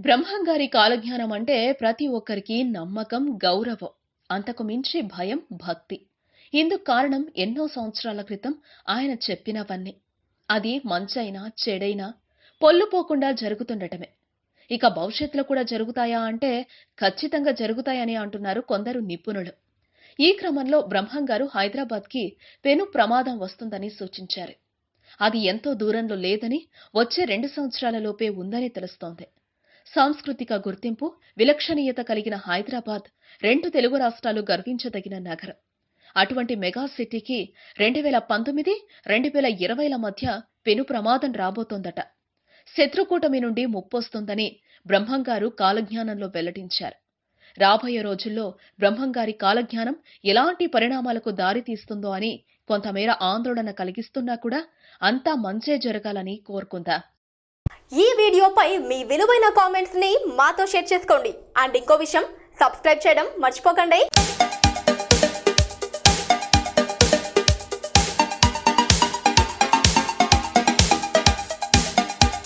బ్రహ్మంగారి కాలజ్ఞానం అంటే ప్రతి ఒక్కరికి నమ్మకం, గౌరవం. అంతకు మించి భయం, భక్తి. ఇందుకు కారణం ఎన్నో సంవత్సరాల క్రితం ఆయన చెప్పినవన్నీ. అది మంచైనా, చెడైనా పొల్లుపోకుండా జరుగుతుండటమే. ఇక భవిష్యత్తులో కూడా జరుగుతాయా అంటే ఖచ్చితంగా జరుగుతాయని అంటున్నారు కొందరు నిపుణులు. ఈ క్రమంలో బ్రహ్మంగారు హైదరాబాద్‌కి పెను ప్రమాదం వస్తుందని సూచించారు. అది ఎంతో దూరంలో లేదని, వచ్చే 2 సంవత్సరాల లోపే ఉందని తెలుస్తోంది. సాంస్కృతిక గుర్తింపు, విలక్షణీయత కలిగిన హైదరాబాద్ 2 తెలుగు రాష్ట్రాలు గర్వించదగిన నగరం. అటువంటి మెగా సిటీకి 2019, 2020ల మధ్య పెను ప్రమాదం రాబోతోందట. శత్రుకూటమి నుండి ముప్పొస్తుందని బ్రహ్మంగారు కాలజ్ఞానంలో వెల్లడించారు. రాబోయే రోజుల్లో బ్రహ్మంగారి కాలజ్ఞానం ఎలాంటి పరిణామాలకు దారి తీస్తుందో అని కొంతమేర ఆందోళన కలిగిస్తున్నా కూడా అంతా మంచే జరగాలని కోరుకుందాం. ఈ వీడియోపై మీ విలువైన కామెంట్స్ ని మాతో షేర్ చేసుకోండి. అండ్ ఇంకో విషయం, సబ్స్క్రైబ్ చేయడం మర్చిపోకండి.